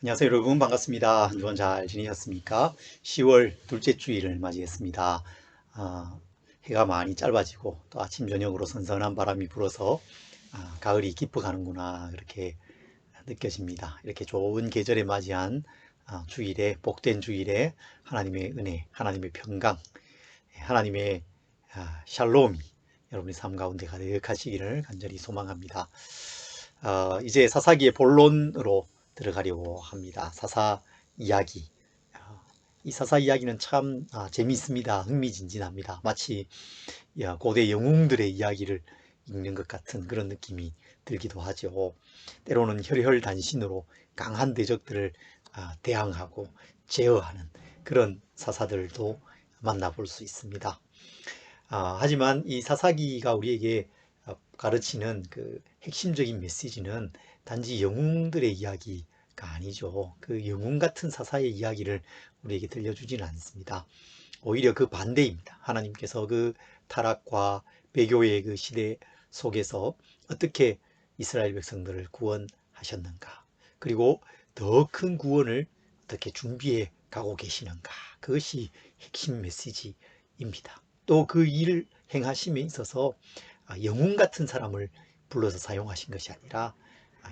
안녕하세요 여러분, 반갑습니다. 한 주간 잘 지내셨습니까? 10월 둘째 주일을 맞이했습니다. 아, 해가 많이 짧아지고 또 아침 저녁으로 선선한 바람이 불어서 가을이 깊어가는구나 그렇게 느껴집니다. 이렇게 좋은 계절에 맞이한 주일에, 복된 주일에 하나님의 은혜, 하나님의 평강, 하나님의 샬롬이 여러분의 삶 가운데 가득하시기를 간절히 소망합니다. 이제 사사기의 본론으로 들어가려고 합니다. 사사 이야기. 이 사사 이야기는 참 재미있습니다. 흥미진진합니다. 마치 고대 영웅들의 이야기를 읽는 것 같은 그런 느낌이 들기도 하죠. 때로는 혈혈단신으로 강한 대적들을 대항하고 제어하는 그런 사사들도 만나볼 수 있습니다. 하지만 이 사사기가 우리에게 가르치는 그 핵심적인 메시지는 단지 영웅들의 이야기가 아니죠. 그 영웅 같은 사사의 이야기를 우리에게 들려주지는 않습니다. 오히려 그 반대입니다. 하나님께서 그 타락과 배교의 그 시대 속에서 어떻게 이스라엘 백성들을 구원하셨는가, 그리고 더 큰 구원을 어떻게 준비해 가고 계시는가, 그것이 핵심 메시지입니다. 또 그 일을 행하심에 있어서 영웅 같은 사람을 불러서 사용하신 것이 아니라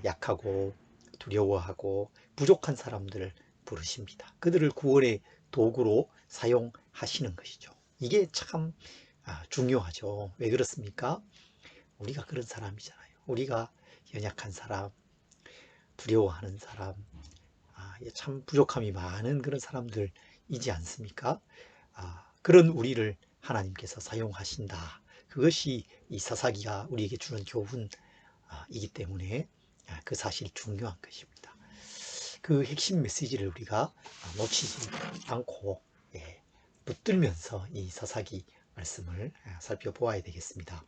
약하고 두려워하고 부족한 사람들을 부르십니다. 그들을 구원의 도구로 사용하시는 것이죠. 이게 참 중요하죠. 왜 그렇습니까? 우리가 그런 사람이잖아요. 우리가 연약한 사람, 두려워하는 사람, 참 부족함이 많은 그런 사람들이지 않습니까? 그런 우리를 하나님께서 사용하신다. 그것이 이 사사기가 우리에게 주는 교훈이기 때문에 그 사실이 중요한 것입니다. 그 핵심 메시지를 우리가 놓치지 않고 붙들면서 이 사사기 말씀을 살펴보아야 되겠습니다.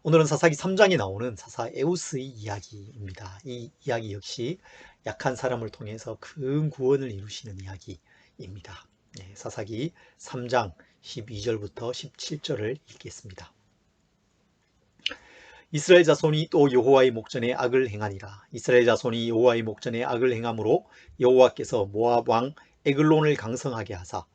오늘은 사사기 3장에 나오는 사사 에우스의 이야기입니다. 이 이야기 역시 약한 사람을 통해서 큰 구원을 이루시는 이야기입니다. 사사기 3장 12절부터 17절을 읽겠습니다. 이스라엘 자손이 또 여호와의 목전에 악을 행하니라. 이스라엘 자손이 여호와의 목전에 악을 행함으로 여호와께서 모압 왕 에글론을 강성하게 하사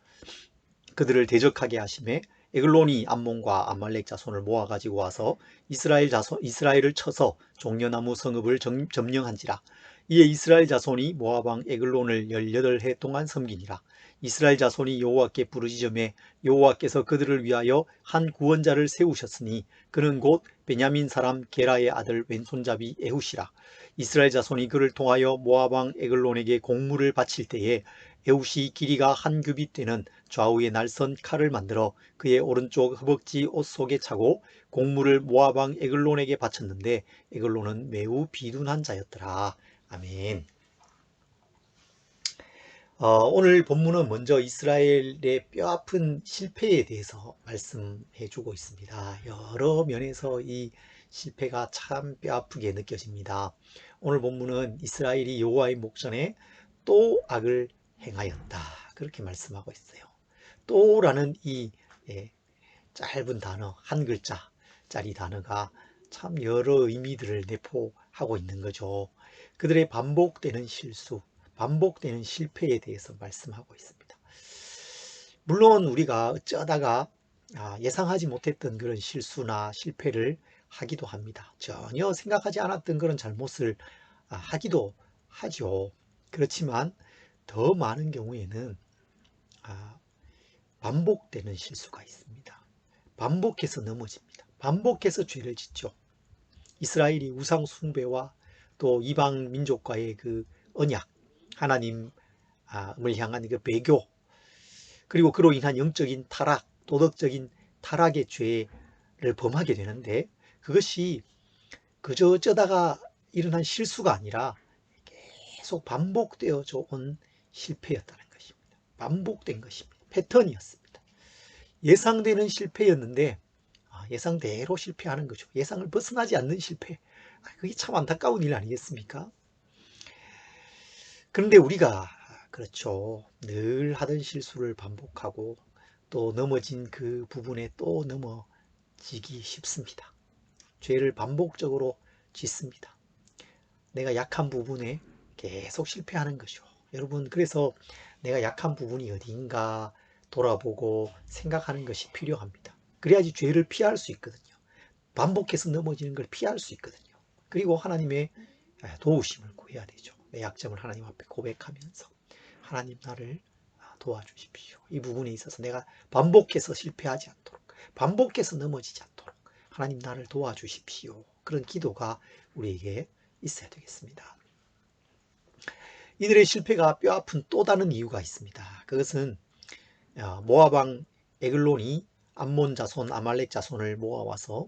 그들을 대적하게 하심에 에글론이 암몬과 아말렉 자손을 모아 가지고 와서 이스라엘을 쳐서 종려나무 성읍을 점령한지라. 이에 이스라엘 자손이 모압 왕 에글론을 18해 동안 섬기니라. 이스라엘 자손이 여호와께 부르짖음에 여호와께서 그들을 위하여 한 구원자를 세우셨으니 그는 곧 베냐민 사람 게라의 아들 왼손잡이 에훗이라. 이스라엘 자손이 그를 통하여 모압 왕 에글론에게 공물을 바칠 때에 에훗이 길이가 한 규빗 되는 좌우에 날선 칼을 만들어 그의 오른쪽 허벅지 옷 속에 차고 공물을 모압 왕 에글론에게 바쳤는데 에글론은 매우 비둔한 자였더라. 아멘. 오늘 본문은 먼저 이스라엘의 뼈아픈 실패에 대해서 말씀해 주고 있습니다. 여러 면에서 이 실패가 참 뼈아프게 느껴집니다. 오늘 본문은 이스라엘이 여호와의 목전에 또 악을 행하였다, 그렇게 말씀하고 있어요. 또라는 이 짧은 단어, 한 글자짜리 단어가 참 여러 의미들을 내포하고 있는 거죠. 그들의 반복되는 실수, 반복되는 실패에 대해서 말씀하고 있습니다. 물론 우리가 어쩌다가 예상하지 못했던 그런 실수나 실패를 하기도 합니다. 전혀 생각하지 않았던 그런 잘못을 하기도 하죠. 그렇지만 더 많은 경우에는 반복되는 실수가 있습니다. 반복해서 넘어집니다. 반복해서 죄를 짓죠. 이스라엘이 우상 숭배와 또 이방 민족과의 그 언약, 하나님을 향한 그 배교, 그리고 그로 인한 영적인 타락, 도덕적인 타락의 죄를 범하게 되는데, 그것이 그저 어쩌다가 일어난 실수가 아니라 계속 반복되어져 온 실패였다는 것입니다. 반복된 것입니다. 패턴이었습니다. 예상되는 실패였는데 예상대로 실패하는 거죠. 예상을 벗어나지 않는 실패. 그게 참 안타까운 일 아니겠습니까? 그런데 우리가 그렇죠. 늘 하던 실수를 반복하고 또 넘어진 그 부분에 또 넘어지기 쉽습니다. 죄를 반복적으로 짓습니다. 내가 약한 부분에 계속 실패하는 거죠. 여러분, 그래서 내가 약한 부분이 어디인가 돌아보고 생각하는 것이 필요합니다. 그래야지 죄를 피할 수 있거든요. 반복해서 넘어지는 걸 피할 수 있거든요. 그리고 하나님의 도우심을 구해야 되죠. 내 약점을 하나님 앞에 고백하면서 하나님 나를 도와주십시오. 이 부분에 있어서 내가 반복해서 실패하지 않도록, 반복해서 넘어지지 않도록 하나님 나를 도와주십시오. 그런 기도가 우리에게 있어야 되겠습니다. 이들의 실패가 뼈아픈 또 다른 이유가 있습니다. 그것은 모압 왕 에글론이 암몬 자손, 아말렉 자손을 모아와서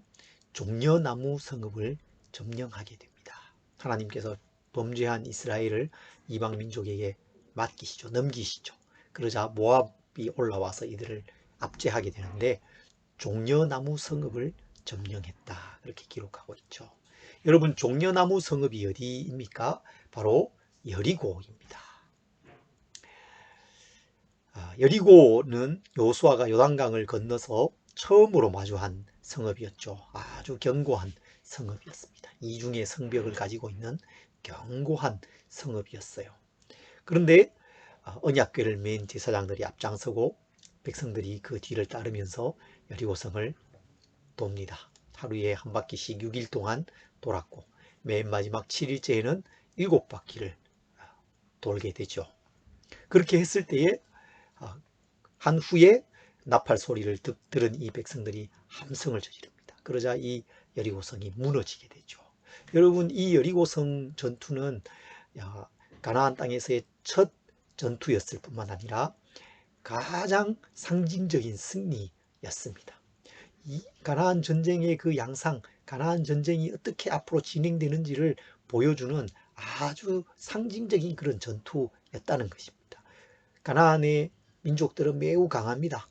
종려나무 성읍을 점령하게 됩니다. 하나님께서 범죄한 이스라엘을 이방 민족에게 맡기시죠. 넘기시죠. 그러자 모압이 올라와서 이들을 압제하게 되는데 종려나무 성읍을 점령했다. 그렇게 기록하고 있죠. 여러분, 종려나무 성읍이 어디입니까? 바로 여리고입니다. 여리고는 여호수아가 요단강을 건너서 처음으로 마주한 성읍이었죠. 아주 견고한 성읍이었습니다. 이중의 성벽을 가지고 있는 견고한 성읍이었어요. 그런데 언약궤를 맨 제사장들이 앞장서고 백성들이 그 뒤를 따르면서 여리고성을 돕니다. 하루에 한 바퀴씩 6일 동안 돌았고 맨 마지막 7일째에는 7바퀴를 돌게 되죠. 그렇게 했을 때에 한 후에 나팔 소리를 들은 이 백성들이 함성을 저지릅니다. 그러자 이 여리고성이 무너지게 되죠. 여러분, 이 여리고성 전투는 가나안 땅에서의 첫 전투였을 뿐만 아니라 가장 상징적인 승리였습니다. 이 가나안 전쟁의 그 양상, 가나안 전쟁이 어떻게 앞으로 진행되는지를 보여주는 아주 상징적인 그런 전투였다는 것입니다. 가나안의 민족들은 매우 강합니다.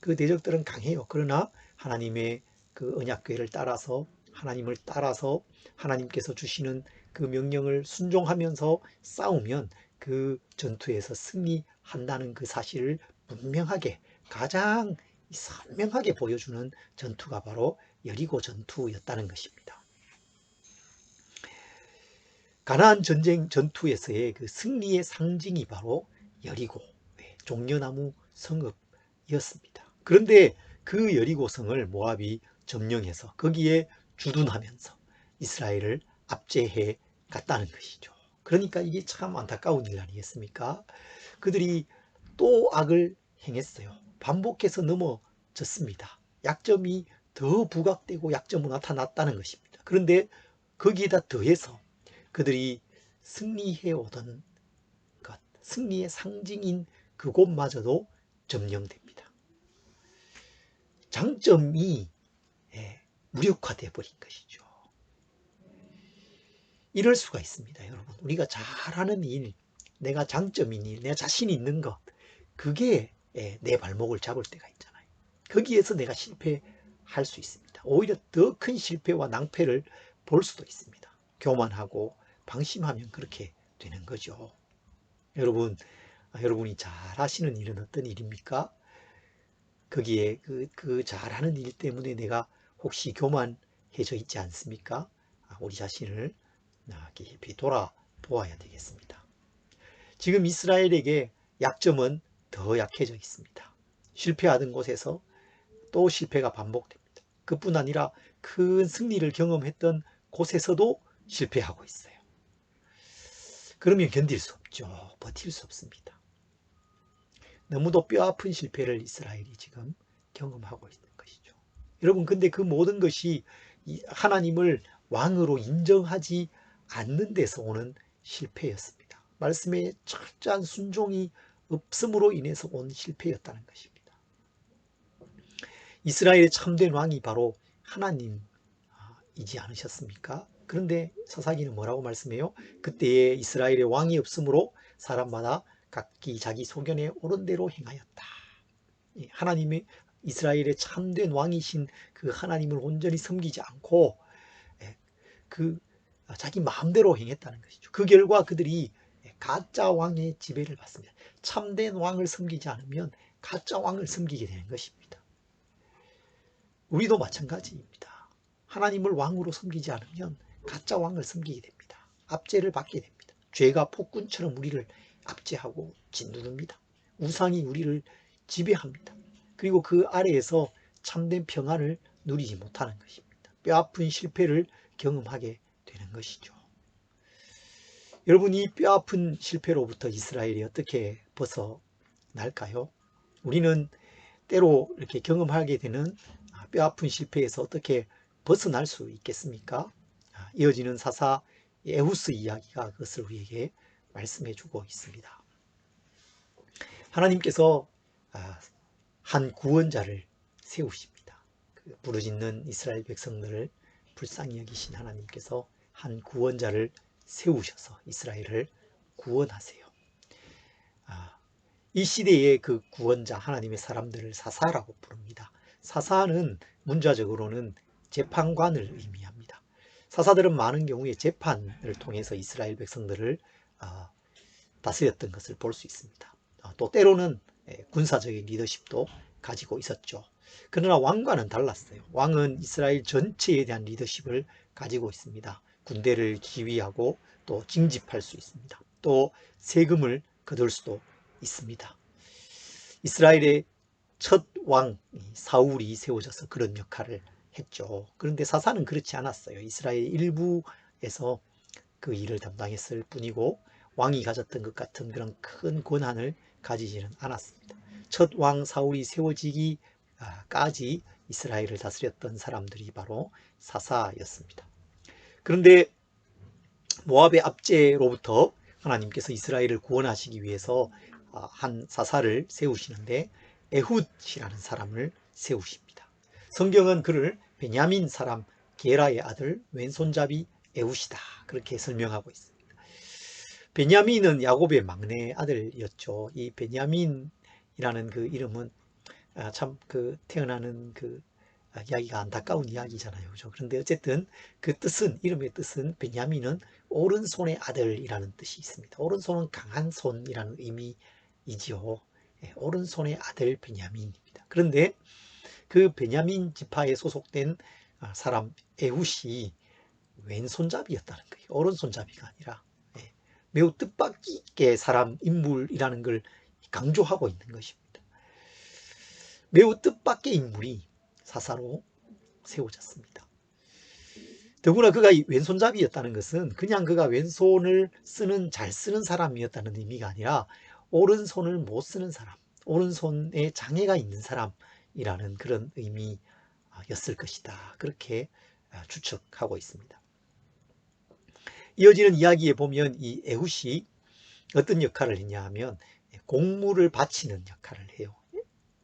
그 대적들은 강해요. 그러나 하나님의 그 언약궤를 따라서, 하나님을 따라서 하나님께서 주시는 그 명령을 순종하면서 싸우면 그 전투에서 승리한다는 그 사실을 분명하게, 가장 선명하게 보여주는 전투가 바로 여리고 전투였다는 것입니다. 가나안 전쟁 전투에서의 그 승리의 상징이 바로 여리고, 종려나무 성읍이었습니다. 그런데 그 여리고성을 모압이 점령해서 거기에 주둔하면서 이스라엘을 압제해 갔다는 것이죠. 그러니까 이게 참 안타까운 일 아니겠습니까? 그들이 또 악을 행했어요. 반복해서 넘어졌습니다. 약점이 더 부각되고 약점으로 나타났다는 것입니다. 그런데 거기에다 더해서 그들이 승리해 오던 것, 승리의 상징인 그곳마저도 점령됩니다. 장점이 무력화되어 버린 것이죠. 이럴 수가 있습니다, 여러분. 우리가 잘하는 일, 내가 장점인 일, 내가 자신 있는 것, 그게 내 발목을 잡을 때가 있잖아요. 거기에서 내가 실패할 수 있습니다. 오히려 더 큰 실패와 낭패를 볼 수도 있습니다. 교만하고 방심하면 그렇게 되는 거죠. 여러분이 잘 하시는 일은 어떤 일입니까? 거기에 그 잘하는 일 때문에 내가 혹시 교만해져 있지 않습니까? 우리 자신을 깊이 돌아보아야 되겠습니다. 지금 이스라엘에게 약점은 더 약해져 있습니다. 실패하던 곳에서 또 실패가 반복됩니다. 그뿐 아니라 큰 승리를 경험했던 곳에서도 실패하고 있어요. 그러면 견딜 수 없죠. 버틸 수 없습니다. 너무도 뼈아픈 실패를 이스라엘이 지금 경험하고 있는 것이죠. 여러분, 근데 그 모든 것이 하나님을 왕으로 인정하지 않는 데서 오는 실패였습니다. 말씀에 철저한 순종이 없음으로 인해서 온 실패였다는 것입니다. 이스라엘의 참된 왕이 바로 하나님이지 않으셨습니까? 그런데 사사기는 뭐라고 말씀해요? 그때에 이스라엘의 왕이 없으므로 사람마다 각기 자기 소견에 옳은 대로 행하였다. 하나님의 이스라엘의 참된 왕이신 그 하나님을 온전히 섬기지 않고 그 자기 마음대로 행했다는 것이죠. 그 결과 그들이 가짜 왕의 지배를 받습니다. 참된 왕을 섬기지 않으면 가짜 왕을 섬기게 되는 것입니다. 우리도 마찬가지입니다. 하나님을 왕으로 섬기지 않으면 가짜 왕을 섬기게 됩니다. 압제를 받게 됩니다. 죄가 폭군처럼 우리를 압제하고 짓누릅니다. 우상이 우리를 지배합니다. 그리고 그 아래에서 참된 평안을 누리지 못하는 것입니다. 뼈아픈 실패를 경험하게 되는 것이죠. 여러분, 이 뼈아픈 실패로부터 이스라엘이 어떻게 벗어날까요? 우리는 때로 이렇게 경험하게 되는 뼈아픈 실패에서 어떻게 벗어날 수 있겠습니까? 이어지는 사사 에후스 이야기가 그것을 우리에게 말씀해 주고 있습니다. 하나님께서 한 구원자를 세우십니다. 그 부르짖는 이스라엘 백성들을 불쌍히 여기신 하나님께서 한 구원자를 세우셔서 이스라엘을 구원하세요. 이 시대의 그 구원자, 하나님의 사람들을 사사라고 부릅니다. 사사는 문자적으로는 재판관을 의미합니다. 사사들은 많은 경우에 재판을 통해서 이스라엘 백성들을 다스렸던 것을 볼 수 있습니다. 또 때로는 군사적인 리더십도 가지고 있었죠. 그러나 왕과는 달랐어요. 왕은 이스라엘 전체에 대한 리더십을 가지고 있습니다. 군대를 지휘하고 또 징집할 수 있습니다. 또 세금을 거둘 수도 있습니다. 이스라엘의 첫 왕 사울이 세워져서 그런 역할을 했죠. 그런데 사사는 그렇지 않았어요. 이스라엘 일부에서 그 일을 담당했을 뿐이고 왕이 가졌던 것 같은 그런 큰 권한을 가지지는 않았습니다. 첫 왕 사울이 세워지기까지 이스라엘을 다스렸던 사람들이 바로 사사였습니다. 그런데 모압의 압제로부터 하나님께서 이스라엘을 구원하시기 위해서 한 사사를 세우시는데 에훗이라는 사람을 세우십니다. 성경은 그를 베냐민 사람 게라의 아들 왼손잡이 에훗이다 그렇게 설명하고 있습니다. 베냐민은 야곱의 막내 아들이었죠. 이 베냐민이라는 그 이름은 참 그 태어나는 그 이야기가 안타까운 이야기잖아요. 그죠? 그런데 어쨌든 그 뜻은, 이름의 뜻은 베냐민은 오른손의 아들이라는 뜻이 있습니다. 오른손은 강한 손이라는 의미이지요. 오른손의 아들 베냐민입니다. 그런데 그 베냐민 지파에 소속된 사람 에훗이 왼손잡이였다는 거예요. 오른손잡이가 아니라 매우 뜻밖의 사람, 인물이라는 걸 강조하고 있는 것입니다. 매우 뜻밖의 인물이 사사로 세워졌습니다. 더구나 그가 왼손잡이였다는 것은 그냥 그가 왼손을 잘 쓰는 사람이었다는 의미가 아니라 오른손을 못 쓰는 사람, 오른손에 장애가 있는 사람이라는 그런 의미였을 것이다. 그렇게 추측하고 있습니다. 이어지는 이야기에 보면 이 에훗이 어떤 역할을 했냐 하면 곡물을 바치는 역할을 해요.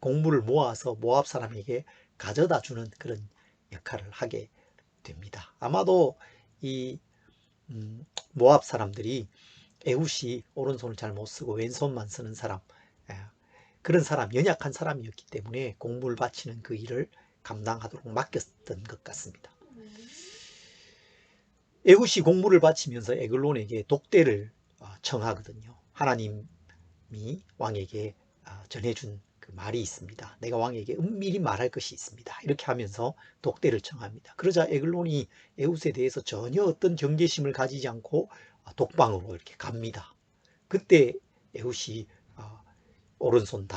곡물을 모아서 모압 사람에게 가져다 주는 그런 역할을 하게 됩니다. 아마도 이 모압 사람들이 에훗이 오른손을 잘 못 쓰고 왼손만 쓰는 사람, 그런 사람, 연약한 사람이었기 때문에 곡물 바치는 그 일을 감당하도록 맡겼던 것 같습니다. 에훗이 곡물을 바치면서 에글론에게 독대를 청하거든요. 하나님이 왕에게 전해준 그 말이 있습니다. 내가 왕에게 은밀히 말할 것이 있습니다. 이렇게 하면서 독대를 청합니다. 그러자 에글론이 에훗에 대해서 전혀 어떤 경계심을 가지지 않고 독방으로 이렇게 갑니다. 그때 에훗이 오른쪽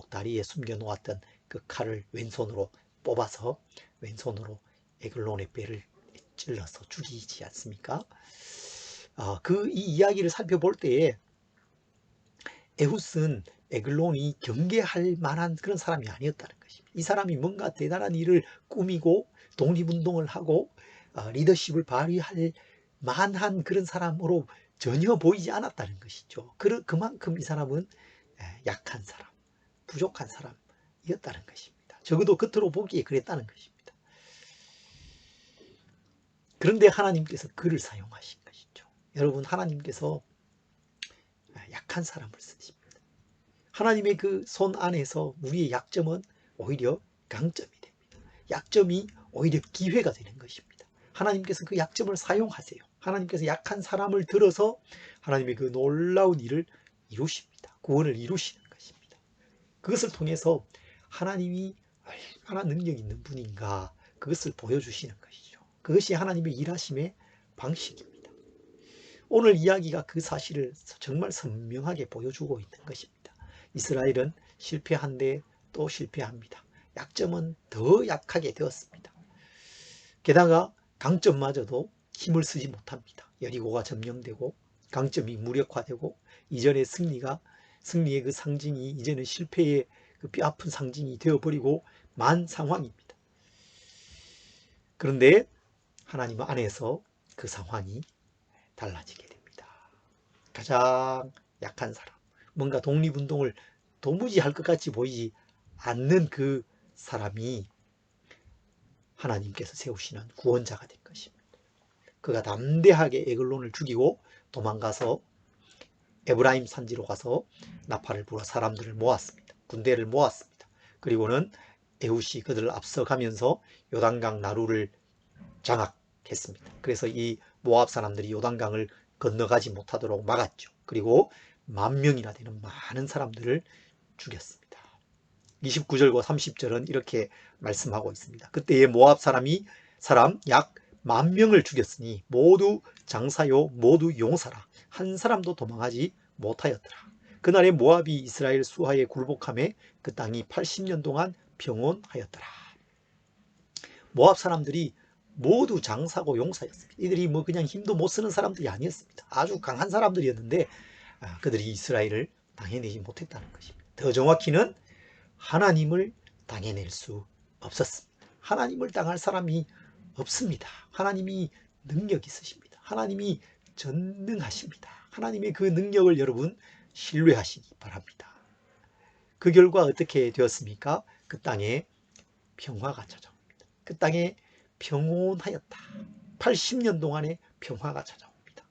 다리에 숨겨 놓았던 그 칼을 왼손으로 뽑아서 왼손으로 에글론의 뼈를 찔러서 죽이지 않습니까? 이 이야기를 살펴볼 때에 에훗은 에글론이 경계할 만한 그런 사람이 아니었다는 것입니다. 이 사람이 뭔가 대단한 일을 꾸미고 독립운동을 하고 리더십을 발휘할 만한 그런 사람으로 전혀 보이지 않았다는 것이죠. 그만큼 이 사람은 약한 사람, 부족한 사람이었다는 것입니다. 적어도 겉으로 보기에 그랬다는 것입니다. 그런데 하나님께서 그를 사용하신 것이죠. 여러분, 하나님께서 약한 사람을 쓰십니다. 하나님의 그 손 안에서 우리의 약점은 오히려 강점이 됩니다. 약점이 오히려 기회가 되는 것입니다. 하나님께서 그 약점을 사용하세요. 하나님께서 약한 사람을 들어서 하나님의 그 놀라운 일을 이루십니다. 구원을 이루시는 것입니다. 그것을 통해서 하나님이 얼마나 능력 있는 분인가, 그것을 보여주시는 것이죠. 그것이 하나님의 일하심의 방식입니다. 오늘 이야기가 그 사실을 정말 선명하게 보여주고 있는 것입니다. 이스라엘은 실패한데 또 실패합니다. 약점은 더 약하게 되었습니다. 게다가 강점마저도 힘을 쓰지 못합니다. 여리고가 점령되고 강점이 무력화되고 이전의 승리의 그 상징이 이제는 실패의 그 뼈아픈 상징이 되어버리고 만 상황입니다. 그런데 하나님 안에서 그 상황이 달라지게 됩니다. 가장 약한 사람, 뭔가 독립운동을 도무지 할 것 같이 보이지 않는 그 사람이 하나님께서 세우시는 구원자가 된 것입니다. 그가 담대하게 에글론을 죽이고 도망가서 에브라임 산지로 가서 나팔을 불어 사람들을 모았습니다. 군대를 모았습니다. 그리고는 에훗이 그들을 앞서가면서 요단강 나루를 장악했습니다. 그래서 이 모압 사람들이 요단강을 건너가지 못하도록 막았죠. 그리고 10,000명이나 되는 많은 사람들을 죽였습니다. 29절과 30절은 이렇게 말씀하고 있습니다. 그때의 모압 사람 약 10,000명을 죽였으니 모두 장사요 모두 용사라. 한 사람도 도망하지 못하였더라. 그날에 모압이 이스라엘 수하에 굴복함에 그 땅이 80년 동안 평온하였더라. 모압 사람들이 모두 장사고 용사였습니다. 이들이 뭐 그냥 힘도 못 쓰는 사람들이 아니었습니다. 아주 강한 사람들이었는데 그들이 이스라엘을 당해내지 못했다는 것입니다. 더 정확히는 하나님을 당해낼 수 없었습니다. 하나님을 당할 사람이 없습니다. 하나님이 능력 있으십니다. 하나님이 전능하십니다. 하나님의 그 능력을 여러분 신뢰하시기 바랍니다. 그 결과 어떻게 되었습니까? 그 땅에 평화가 찾아옵니다. 그 땅에 평온하였다. 80년 동안의 평화가 찾아옵니다.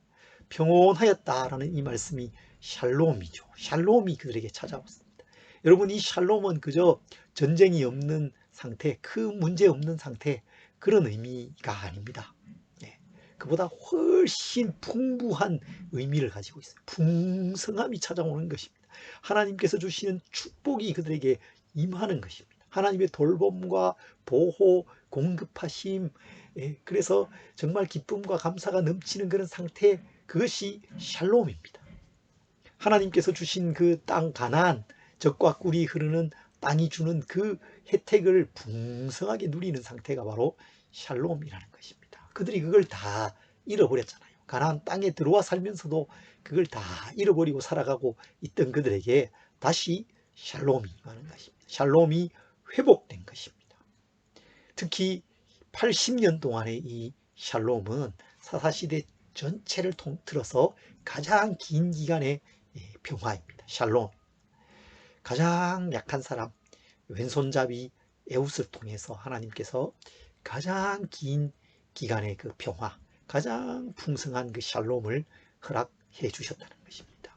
평온하였다라는 이 말씀이 샬롬이죠. 샬롬이 그들에게 찾아왔습니다. 여러분, 이 샬롬은 그저 전쟁이 없는 상태, 큰 문제 없는 상태, 그런 의미가 아닙니다. 네. 그보다 훨씬 풍부한 의미를 가지고 있어요. 풍성함이 찾아오는 것입니다. 하나님께서 주시는 축복이 그들에게 임하는 것입니다. 하나님의 돌봄과 보호, 공급하심, 그래서 정말 기쁨과 감사가 넘치는 그런 상태, 그것이 샬롬입니다. 하나님께서 주신 그 땅 가나안, 젖과 꿀이 흐르는 땅이 주는 그 혜택을 풍성하게 누리는 상태가 바로 샬롬이라는 것입니다. 그들이 그걸 다 잃어버렸잖아요. 가나안 땅에 들어와 살면서도 그걸 다 잃어버리고 살아가고 있던 그들에게 다시 샬롬이 임하는 것입니다. 샬롬이 회복된 것입니다. 특히 80년 동안의 이 샬롬은 사사시대 전체를 통틀어서 가장 긴 기간의 평화입니다. 샬롬. 가장 약한 사람, 왼손잡이 에훗을 통해서 하나님께서 가장 긴 기간의 그 평화, 가장 풍성한 그 샬롬을 허락해 주셨다는 것입니다.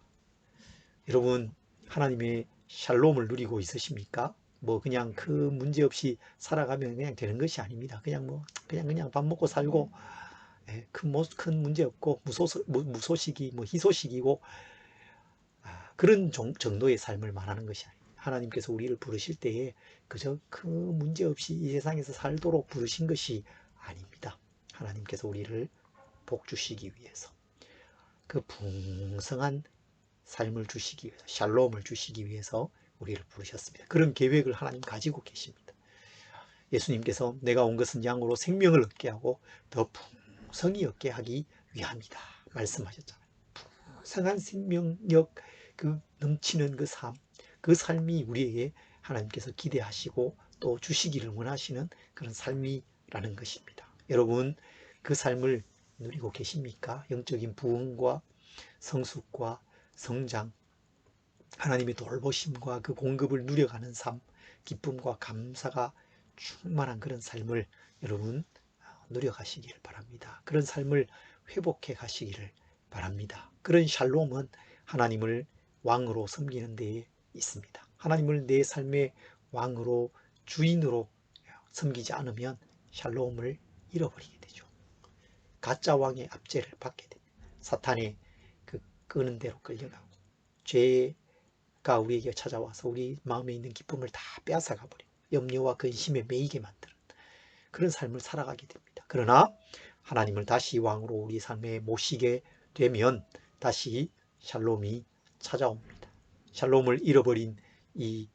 여러분, 하나님의 샬롬을 누리고 있으십니까? 뭐 그냥 그 문제 없이 살아가면 그냥 되는 것이 아닙니다. 그냥 밥 먹고 살고 큰 문제 없고 무소식이 뭐 희소식이고 그런 정도의 삶을 말하는 것이 아닙니다. 하나님께서 우리를 부르실 때에 그저 그 문제 없이 이 세상에서 살도록 부르신 것이 아닙니다. 하나님께서 우리를 복 주시기 위해서 그 풍성한 삶을 주시기 위해서, 샬롬을 주시기 위해서 우리를 부르셨습니다. 그런 계획을 하나님 가지고 계십니다. 예수님께서 내가 온 것은 양으로 생명을 얻게 하고 더 풍성히 얻게 하기 위함이다 말씀하셨잖아요. 풍성한 생명력, 그 넘치는 그 삶, 그 삶이 우리에게 하나님께서 기대하시고 또 주시기를 원하시는 그런 삶이라는 것입니다. 여러분, 그 삶을 누리고 계십니까? 영적인 부흥과 성숙과 성장, 하나님의 돌보심과 그 공급을 누려가는 삶, 기쁨과 감사가 충만한 그런 삶을 여러분 누려가시기를 바랍니다. 그런 삶을 회복해 가시기를 바랍니다. 그런 샬롬은 하나님을 왕으로 섬기는 데에 있습니다. 하나님을 내 삶의 왕으로, 주인으로 섬기지 않으면 샬롬을 잃어버리게 되죠. 가짜 왕의 압제를 받게 됩니다. 사탄의 그 끄는 대로 끌려가고 죄가 우리에게 찾아와서 우리 마음에 있는 기쁨을 다 빼앗아가 버리고 염려와 근심에 매이게 만드는 그런 삶을 살아가게 됩니다. 그러나 하나님을 다시 왕으로 우리 삶에 모시게 되면 다시 샬롬이 찾아옵니다. 샬롬을 잃어버린 이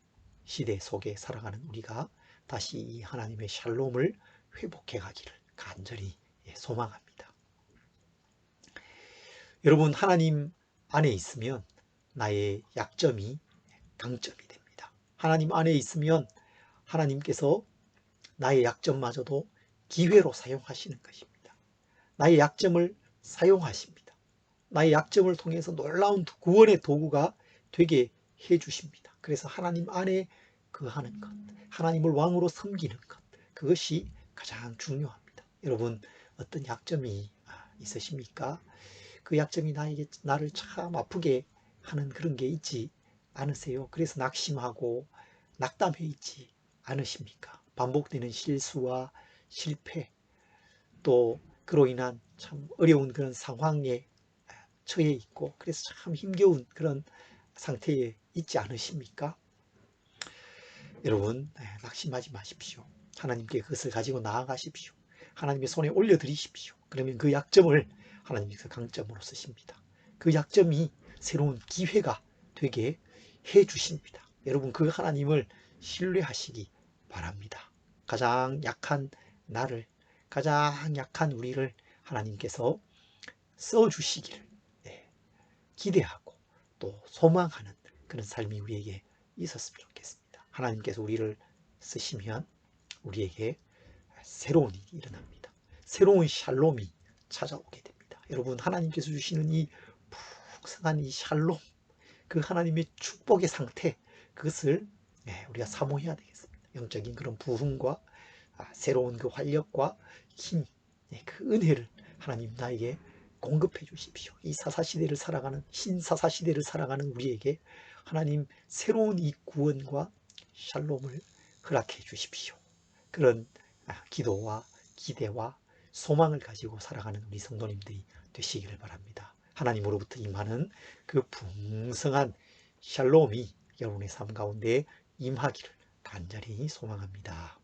시대 속에 살아가는 우리가 다시 이 하나님의 샬롬을 회복해 가기를 간절히 소망합니다. 여러분, 하나님 안에 있으면 나의 약점이 강점이 됩니다. 하나님 안에 있으면 하나님께서 나의 약점마저도 기회로 사용하시는 것입니다. 나의 약점을 사용하십니다. 나의 약점을 통해서 놀라운 구원의 도구가 되게 해주십니다. 그래서 하나님 안에 거하는 것, 하나님을 왕으로 섬기는 것, 그것이 가장 중요합니다. 여러분, 어떤 약점이 있으십니까? 그 약점이 나를 참 아프게 하는 그런 게 있지 않으세요? 그래서 낙심하고 낙담해 있지 않으십니까? 반복되는 실수와 실패, 또 그로 인한 참 어려운 그런 상황에 처해 있고, 그래서 참 힘겨운 그런 상태에 있지 않으십니까? 여러분, 낙심하지 마십시오. 하나님께 그것을 가지고 나아가십시오. 하나님의 손에 올려드리십시오. 그러면 그 약점을 하나님께서 강점으로 쓰십니다. 그 약점이 새로운 기회가 되게 해주십니다. 여러분, 그 하나님을 신뢰하시기 바랍니다. 가장 약한 나를, 가장 약한 우리를 하나님께서 써주시기를 기대하고 또 소망하는 그런 삶이 우리에게 있었으면 좋겠습니다. 하나님께서 우리를 쓰시면 우리에게 새로운 일이 일어납니다. 새로운 샬롬이 찾아오게 됩니다. 여러분, 하나님께서 주시는 이 풍성한 이 샬롬, 그 하나님의 축복의 상태, 그것을 우리가 사모해야 되겠습니다. 영적인 그런 부흥과 새로운 그 활력과 힘, 그 은혜를 하나님 나에게 공급해 주십시오. 이 사사시대를 살아가는, 신사사시대를 살아가는 우리에게 하나님 새로운 이 구원과 샬롬을 허락해 주십시오. 그런 기도와 기대와 소망을 가지고 살아가는 우리 성도님들이 되시기를 바랍니다. 하나님으로부터 임하는 그 풍성한 샬롬이 여러분의 삶 가운데 임하기를 간절히 소망합니다.